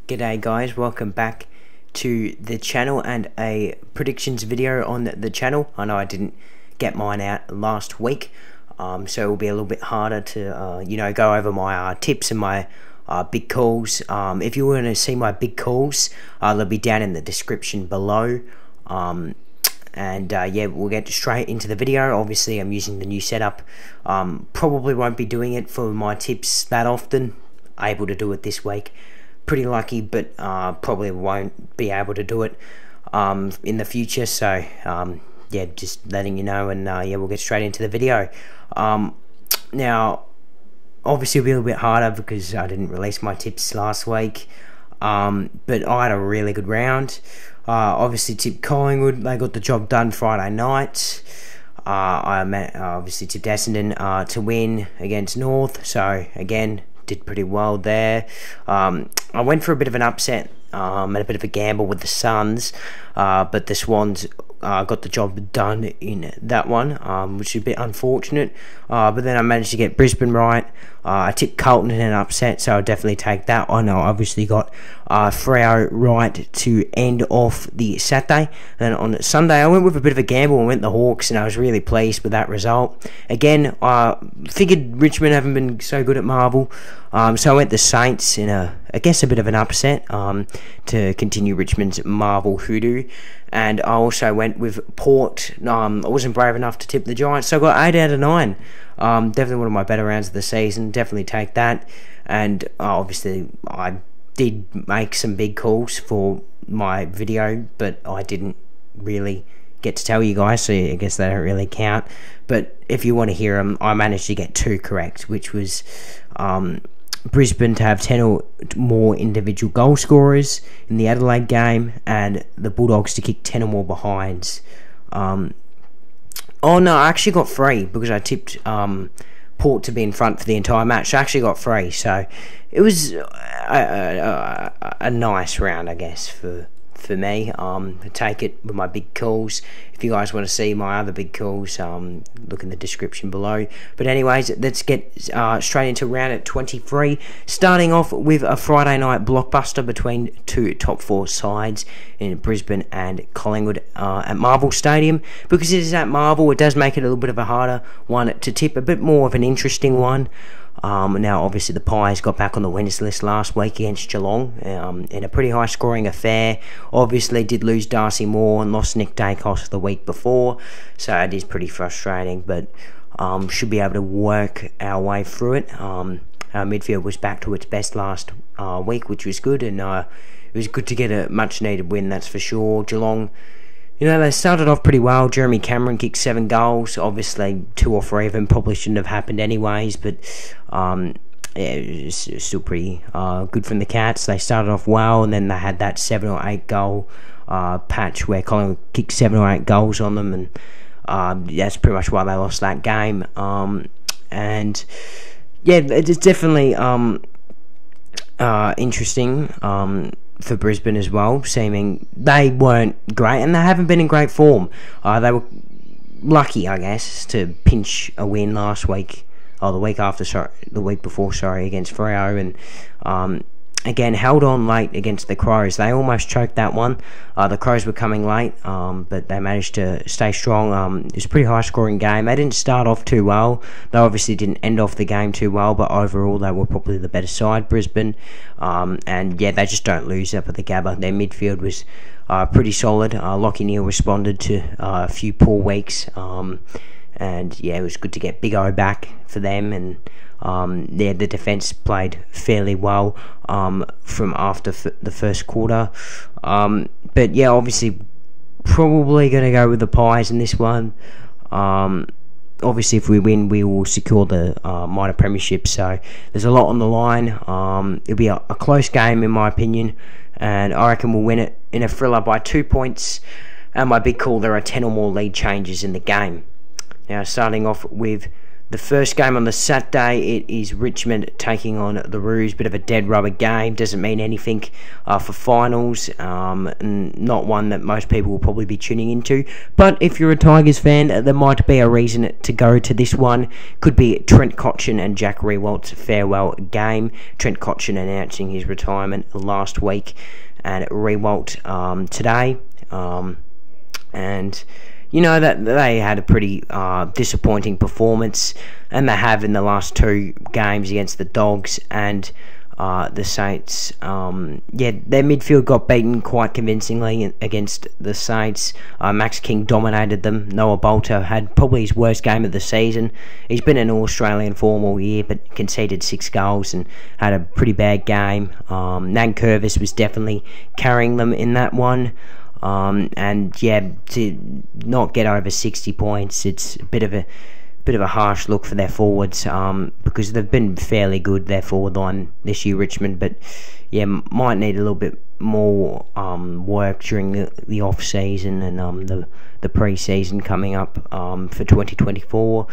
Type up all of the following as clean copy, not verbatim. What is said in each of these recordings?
G'day guys, welcome back to the channel and a predictions video on the channel. I know I didn't get mine out last week, so it will be a little bit harder to go over my tips and my big calls. If you want to see my big calls, they'll be down in the description below. Yeah, we'll get straight into the video. Obviously I'm using the new setup. Probably won't be doing it for my tips that often. Able to do it this week, pretty lucky, but probably won't be able to do it in the future. So yeah, just letting you know, and yeah, we'll get straight into the video. Now obviously it'll be a little bit harder because I didn't release my tips last week, but I had a really good round. Obviously tipped Collingwood, they got the job done Friday night. I obviously tipped Essendon to win against North, so again did pretty well there. I went for a bit of an upset and a bit of a gamble with the Suns, but the Swans got the job done in that one, which is a bit unfortunate. But then I managed to get Brisbane right. I tipped Carlton in an upset, so I'll definitely take that one. I obviously got Freo right to end off the Saturday. And on Sunday, I went with a bit of a gamble and went the Hawks, and I was really pleased with that result. Again, I figured Richmond haven't been so good at Marvel, so I went the Saints in I guess a bit of an upset to continue Richmond's Marvel hoodoo. And I also went with Port. I wasn't brave enough to tip the Giants, so I got 8 out of 9. Definitely one of my better rounds of the season. Definitely take that. And obviously I did make some big calls for my video, but I didn't really get to tell you guys, so I guess they don't really count. But if you want to hear them, I managed to get 2 correct, which was Brisbane to have 10 or more individual goal scorers in the Adelaide game, and the Bulldogs to kick 10 or more behinds. Oh no, I actually got 3 because I tipped Port to be in front for the entire match. So I actually got 3, so it was a nice round, I guess, for me. Take it with my big calls. If you guys want to see my other big calls, look in the description below. But anyways, let's get straight into round 23, starting off with a Friday night blockbuster between 2 top 4 sides in Brisbane and Collingwood at Marvel Stadium. Because it is at Marvel, it does make it a little bit of a harder one to tip, a bit more of an interesting one. Now obviously the Pies got back on the winners list last week against Geelong in a pretty high scoring affair. Obviously did lose Darcy Moore and lost Nick Dacos the week before, so it is pretty frustrating, but should be able to work our way through it. Our midfield was back to its best last week, which was good, and it was good to get a much needed win, that's for sure. Geelong, you know, they started off pretty well. Jeremy Cameron kicked 7 goals. Obviously 2 or 3 of them probably shouldn't have happened anyways, but yeah, it was still pretty good from the Cats. They started off well, and then they had that 7 or 8 goal patch where Collingwood kicked 7 or 8 goals on them, and that's pretty much why they lost that game. And yeah, it's definitely interesting for Brisbane as well, seeming they weren't great, and they haven't been in great form. They were lucky, I guess, to pinch a win last week, or the week before, against Freo, and again held on late against the Crows. They almost choked that one. The Crows were coming late, but they managed to stay strong. It was a pretty high scoring game. They didn't start off too well. They obviously didn't end off the game too well, but overall they were probably the better side, Brisbane. And yeah, they just don't lose up at the Gabba. Their midfield was pretty solid. Lachie Neale responded to a few poor weeks, and yeah, it was good to get Big O back for them. And yeah, the defence played fairly well from after the first quarter. But yeah, obviously probably going to go with the Pies in this one. Obviously if we win, we will secure the minor premiership, so there's a lot on the line. It'll be a close game in my opinion, and I reckon we'll win it in a thriller by 2 points. And my big call, there are 10 or more lead changes in the game. Now starting off with The first game on the Saturday, it is Richmond taking on the Roos. Bit of a dead rubber game, doesn't mean anything for finals, and not one that most people will probably be tuning into. But if you're a Tigers fan, there might be a reason to go to this one. Could be Trent Cotchin and Jack Riewoldt's farewell game. Trent Cotchin announcing his retirement last week, and Riewoldt today. And you know that they had a pretty disappointing performance, and they have in the last two games against the Dogs and the Saints. Their midfield got beaten quite convincingly against the Saints. Max King dominated them. Noah Bolter had probably his worst game of the season. He's been in Australian form all year, but conceded 6 goals and had a pretty bad game. Nankervis was definitely carrying them in that one. To not get over 60 points, it's a bit of a harsh look for their forwards, because they've been fairly good, their forward line this year, Richmond, but yeah, might need a little bit more work during the off season and the pre-season coming up for 2024.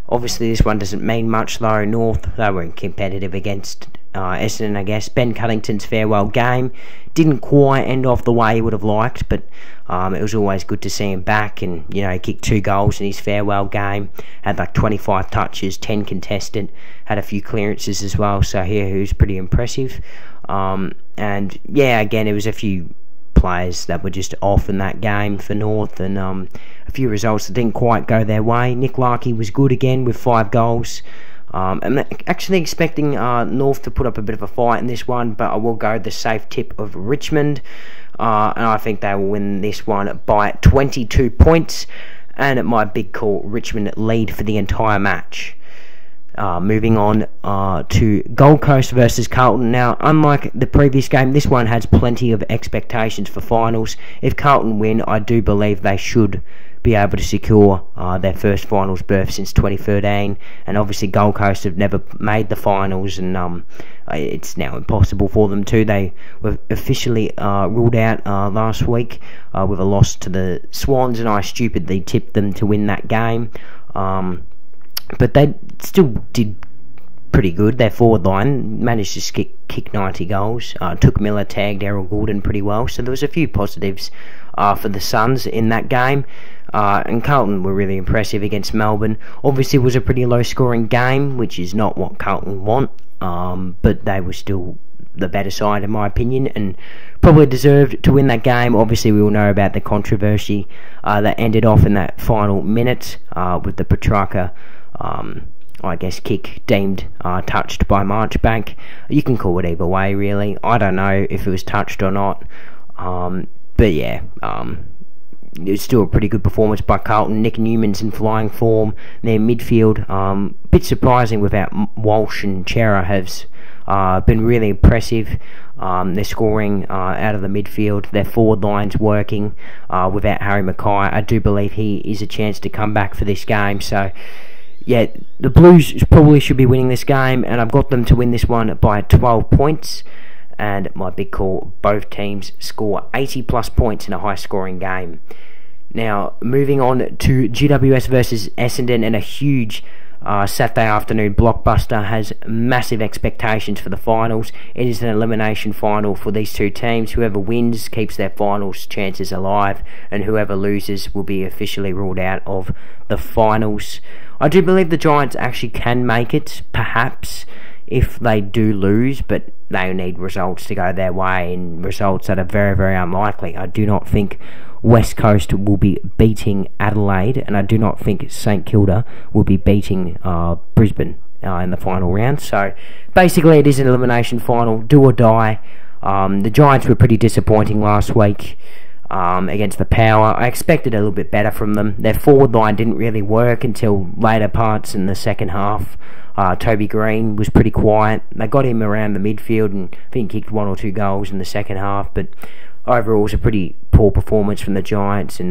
Obviously this one doesn't mean much though. North, they were competitive against Essendon, I guess. Ben Cunnington's farewell game didn't quite end off the way he would have liked, but it was always good to see him back, and you know, he kicked 2 goals in his farewell game, had like 25 touches, 10 contested, had a few clearances as well, so here he was pretty impressive. And yeah, again, it was a few players that were just off in that game for North, and a few results that didn't quite go their way. Nick Larkey was good again with 5 goals. I'm actually expecting North to put up a bit of a fight in this one, but I will go the safe tip of Richmond, and I think they will win this one by 22 points, and at my big call, Richmond lead for the entire match. Moving on to Gold Coast versus Carlton. Now, unlike the previous game, this one has plenty of expectations for finals. If Carlton win, I do believe they should be able to secure their first finals berth since 2013, and obviously Gold Coast have never made the finals, and it's now impossible for them to. They were officially ruled out last week with a loss to the Swans, and I stupidly tipped them to win that game. But they still did pretty good. Their forward line managed to kick 90 goals. Took Miller, tagged Errol Gulden pretty well. So there was a few positives for the Suns in that game. And Carlton were really impressive against Melbourne. Obviously it was a pretty low scoring game, which is not what Carlton want. But they were still the better side in my opinion, and probably deserved to win that game. Obviously we all know about the controversy that ended off in that final minute with the Petrarca I guess kick deemed touched by Marchbank. You can call it either way really. I don't know if it was touched or not, but yeah, it's still a pretty good performance by Carlton. Nick Newman's in flying form. Their midfield, bit surprising without Walsh, and Chera has been really impressive. They're scoring out of the midfield. Their forward line's working without Harry Mackay. I do believe he is a chance to come back for this game. So yeah, the Blues probably should be winning this game, and I've got them to win this one by 12 points. And my big call, both teams score 80 plus points in a high scoring game. Now moving on to GWS versus Essendon, and a huge Saturday afternoon blockbuster. Has massive expectations for the finals. It is an elimination final for these two teams. Whoever wins keeps their finals chances alive, and whoever loses will be officially ruled out of the finals. I do believe the Giants actually can make it, perhaps, if they do lose, but they need results to go their way, and results that are very, very unlikely. I do not think West Coast will be beating Adelaide, and I do not think St Kilda will be beating Brisbane in the final round. So basically it is an elimination final, do or die. The Giants were pretty disappointing last week against the Power. I expected a little bit better from them. Their forward line didn't really work until later parts in the second half. Toby Green was pretty quiet. They got him around the midfield, and I think he kicked 1 or 2 goals in the second half, but overall it was a pretty poor performance from the Giants, and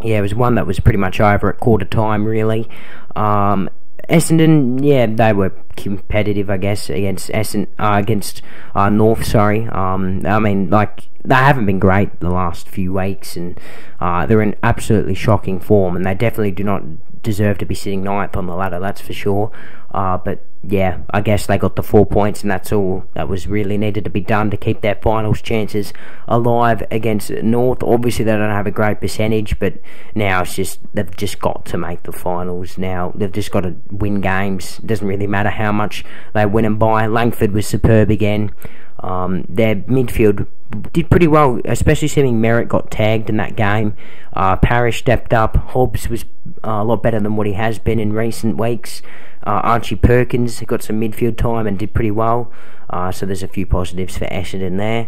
yeah, it was one that was pretty much over at quarter time really. Essendon, yeah, they were competitive, I guess, against North. Sorry, I mean, like, they haven't been great the last few weeks, and they're in absolutely shocking form, and they definitely do not deserve to be sitting 9th on the ladder, that's for sure. But yeah, I guess they got the 4 points, and that's all that was really needed to be done to keep their finals chances alive against North. Obviously they don't have a great percentage, but now it's just, they've just got to make the finals now. They've just got to win games. It doesn't really matter how much they win them by. Langford was superb again. Their midfield did pretty well, especially seeing Merritt got tagged in that game. Parrish stepped up. Hobbs was a lot better than what he has been in recent weeks. Archie Perkins got some midfield time and did pretty well. So there's a few positives for Essendon there.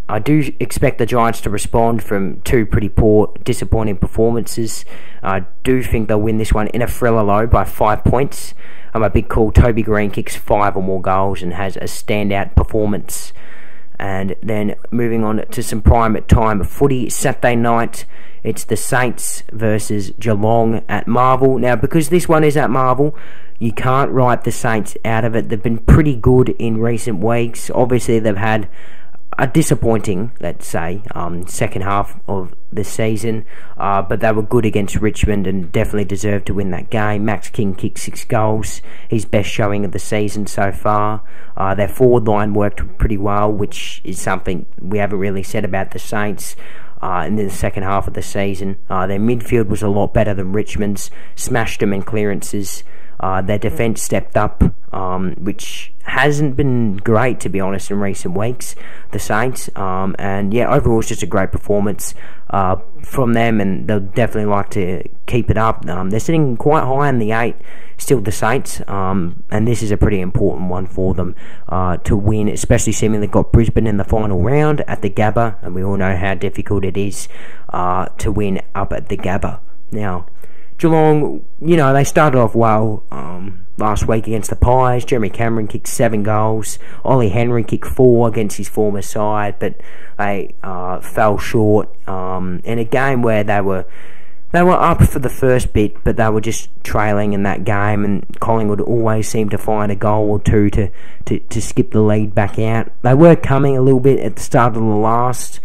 I do expect the Giants to respond from 2 pretty poor, disappointing performances. I do think they'll win this one in a thriller low by 5 points. A big call, Toby Green kicks 5 or more goals and has a standout performance. And then moving on to some prime time footy, Saturday night, it's the Saints versus Geelong at Marvel. Now, because this one is at Marvel, you can't write the Saints out of it. They've been pretty good in recent weeks. Obviously, they've had a disappointing, let's say, second half of the season, but they were good against Richmond and definitely deserved to win that game. Max King kicked 6 goals, his best showing of the season so far. Their forward line worked pretty well, which is something we haven't really said about the Saints in the second half of the season. Their midfield was a lot better than Richmond's, smashed them in clearances. Their defence stepped up, which hasn't been great, to be honest, in recent weeks, the Saints. And yeah, overall it's just a great performance from them, and they'll definitely like to keep it up. They're sitting quite high in the 8, still the Saints, and this is a pretty important one for them to win, especially seeing they've got Brisbane in the final round at the Gabba, and we all know how difficult it is to win up at the Gabba. Now, Geelong, you know, they started off well last week against the Pies. Jeremy Cameron kicked 7 goals. Ollie Henry kicked 4 against his former side, but they fell short in a game where they were up for the first bit, but they were just trailing in that game, and Collingwood always seemed to find a goal or two to skip the lead back out. They were coming a little bit at the start of the last,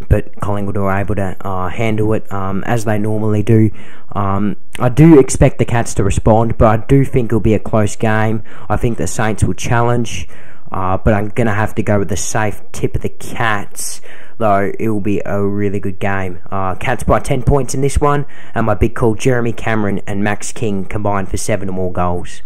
but Collingwood were able to handle it as they normally do. I do expect the Cats to respond, but I do think it'll be a close game. I think the Saints will challenge, but I'm going to have to go with the safe tip of the Cats, though it will be a really good game. Cats by 10 points in this one, and my big call, Jeremy Cameron and Max King combined for 7 or more goals.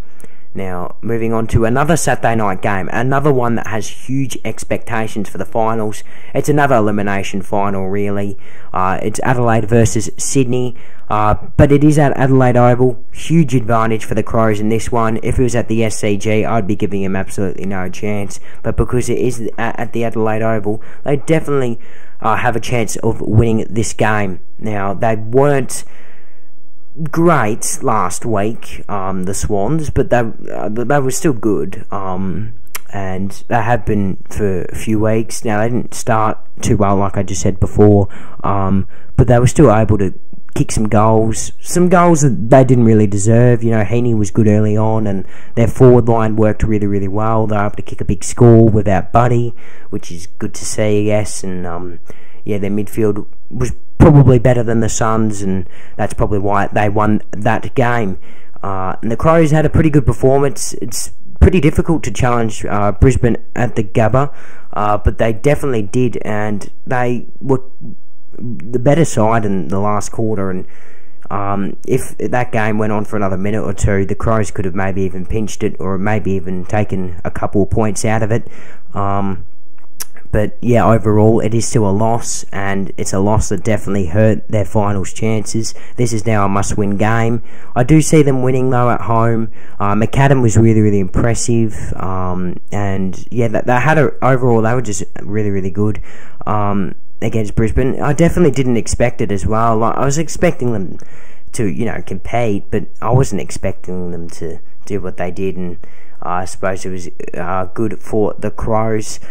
Now, moving on to another Saturday night game, another one that has huge expectations for the finals. It's another elimination final, really. It's Adelaide versus Sydney, but it is at Adelaide Oval. Huge advantage for the Crows in this one. If it was at the SCG, I'd be giving them absolutely no chance, but because it is at the Adelaide Oval, they definitely have a chance of winning this game. Now, they weren't great last week, the Swans, but they were still good, and they have been for a few weeks now. They didn't start too well, like I just said before, but they were still able to kick some goals that they didn't really deserve. You know, Heaney was good early on, and their forward line worked really, really well. They were able to kick a big score without Buddy, which is good to see, I guess, and yeah, their midfield was probably better than the Suns, and that's probably why they won that game. And the Crows had a pretty good performance. It's pretty difficult to challenge Brisbane at the Gabba, but they definitely did, and they were the better side in the last quarter. And if that game went on for another minute or two, the Crows could have maybe even pinched it, or maybe even taken a couple of points out of it. But yeah, overall, it is still a loss, and it's a loss that definitely hurt their finals chances. This is now a must-win game. I do see them winning, though, at home. McAdam was really, really impressive, and yeah, they had overall, they were just really, really good against Brisbane. I definitely didn't expect it as well. Like, I was expecting them to, you know, compete, but I wasn't expecting them to do what they did, and I suppose it was good for the Crows.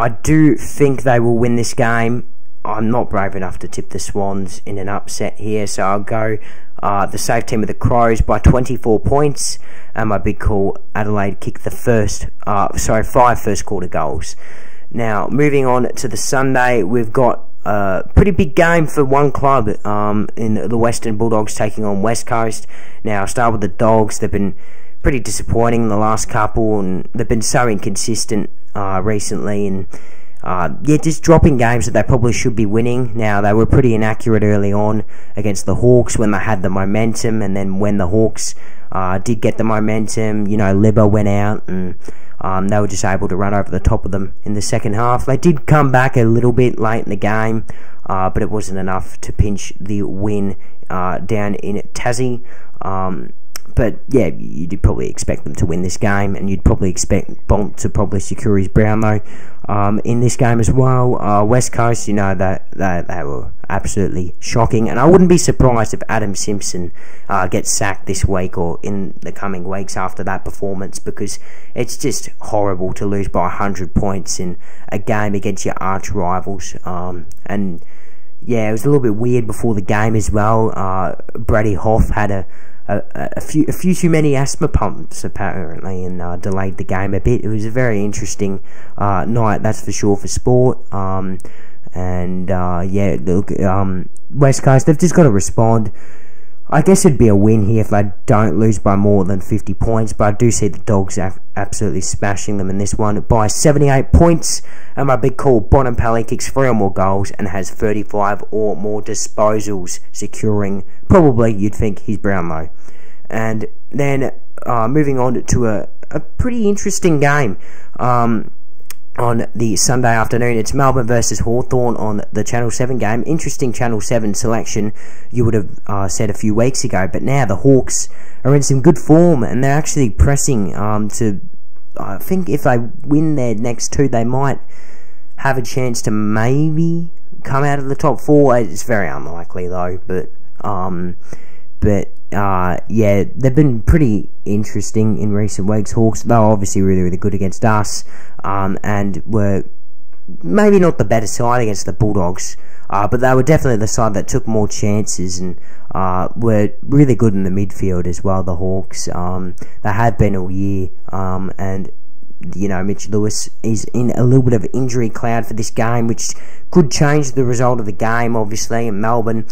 I do think they will win this game. I'm not brave enough to tip the Swans in an upset here, so I'll go the safe team of the Crows by 24 points, and my big call, Adelaide kick the 5 first quarter goals. Now, moving on to the Sunday, we've got pretty big game for one club in the Western Bulldogs taking on West Coast. Now, I'll start with the Dogs. They've been pretty disappointing in the last couple, and they've been so inconsistent recently, and just dropping games that they probably should be winning. Now, they were pretty inaccurate early on against the Hawks when they had the momentum, and then when the Hawks did get the momentum, Libba went out, and they were just able to run over the top of them in the second half. They did come back a little bit late in the game, but it wasn't enough to pinch the win down in Tassie. But yeah, you'd probably expect them to win this game, and you'd probably expect Bont to probably secure his Brownlow in this game as well. West Coast, they were absolutely shocking, and I wouldn't be surprised if Adam Simpson gets sacked this week or in the coming weeks after that performance, because it's just horrible to lose by 100 points in a game against your arch rivals. And yeah, it was a little bit weird before the game as well. Brady Hoff had a few too many asthma pumps apparently, and delayed the game a bit. It was a very interesting night, that's for sure, for sport. West Coast, they've just got to respond. I guess it'd be a win here if they don't lose by more than 50 points, but I do see the Dogs absolutely smashing them in this one by 78 points. And my big call, Bontempelli kicks 3 or more goals and has 35 or more disposals, securing, probably, you'd think, his Brownlow. And then moving on to a pretty interesting game on the Sunday afternoon. It's Melbourne versus Hawthorn on the Channel 7 game. Interesting Channel 7 selection, you would have said a few weeks ago, but now the Hawks are in some good form, and they're actually pressing to, I think if they win their next 2, they might have a chance to maybe come out of the top 4. It's very unlikely though, but yeah, they've been pretty interesting in recent weeks. Hawks, they were obviously really, really good against us, and were maybe not the better side against the Bulldogs, but they were definitely the side that took more chances, and were really good in the midfield as well, the Hawks. They have been all year, and Mitch Lewis is in a little bit of injury cloud for this game, which could change the result of the game, obviously. And Melbourne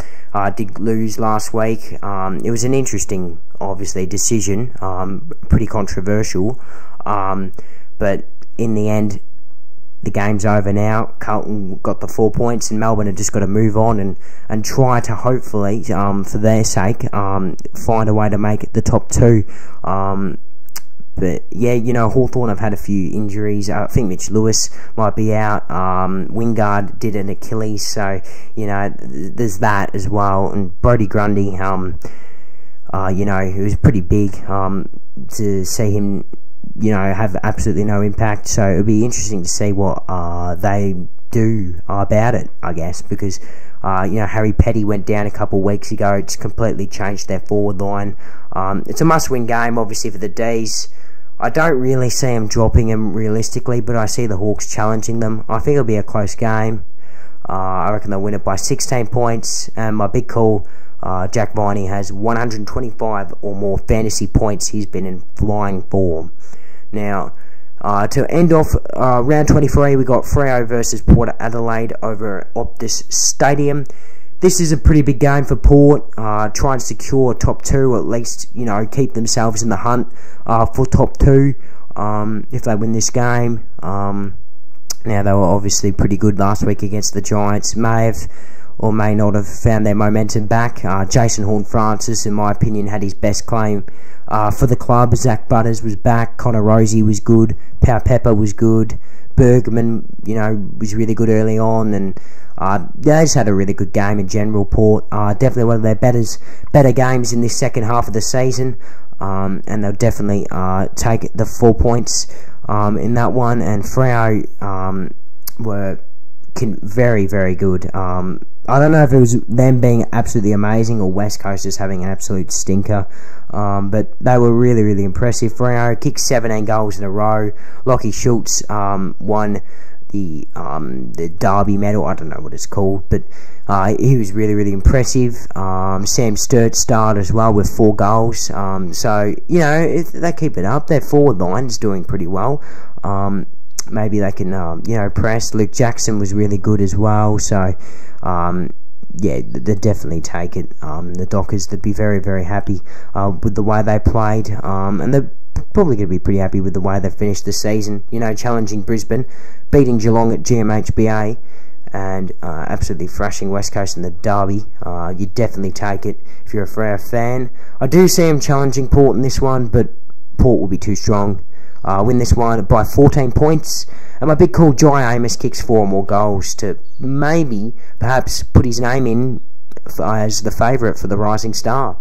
did lose last week. It was an interesting, obviously, decision, pretty controversial, but in the end, the game's over now. Carlton got the 4 points, and Melbourne have just got to move on and try to hopefully, for their sake, find a way to make it the top 2. But yeah, Hawthorn have had a few injuries. I think Mitch Lewis might be out. Wingard did an Achilles, so there's that as well. And Brodie Grundy, it was pretty big to see him, have absolutely no impact. So it'll be interesting to see what they do about it, I guess, because Harry Petty went down a couple of weeks ago. It's completely changed their forward line. It's a must-win game, obviously, for the Dees. I don't really see them dropping them realistically, but I see the Hawks challenging them. I think it'll be a close game. I reckon they'll win it by 16 points. And my big call, Jack Viney has 125 or more fantasy points. He's been in flying form. Now, to end off round 23, we got Freo versus Port Adelaide over at Optus Stadium. This is a pretty big game for Port. Try and secure top 2, or at least keep themselves in the hunt for top 2 if they win this game. Now, they were obviously pretty good last week against the Giants. May have or may not have found their momentum back. Jason Horne-Francis, in my opinion, had his best claim for the club. Zach Butters was back. Connor Rosie was good. Pau Pepper was good. Bergman, was really good early on, and they just had a really good game in general. Port, definitely one of their better games in this second half of the season, and they'll definitely take the 4 points in that one. And Freo were very, very good. I don't know if it was them being absolutely amazing or West Coast just having an absolute stinker, but they were really, really impressive. Freo kicked 17 goals in a row. Lockie Schultz won the Derby medal. I don't know what it's called, but he was really, really impressive. Sam Sturt started as well with 4 goals. So if they keep it up, their forward line is doing pretty well. maybe they can, you know, press. Luke Jackson was really good as well, so yeah, they'd definitely take it. The Dockers, they'd be very, very happy with the way they played, and they're probably going to be pretty happy with the way they finished the season. You know, challenging Brisbane, beating Geelong at GMHBA, and absolutely thrashing West Coast in the derby. You'd definitely take it if you're a Freo fan. I do see them challenging Port in this one, but Port will be too strong. Win this one by 14 points. And my big call, Jai Amos kicks 4 more goals to maybe, perhaps, put his name in as the favourite for the Rising Star.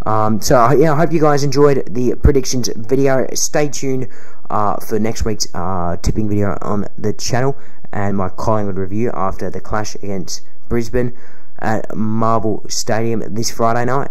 So, yeah, I hope you guys enjoyed the predictions video. Stay tuned for next week's tipping video on the channel and my Collingwood review after the clash against Brisbane at Marvel Stadium this Friday night.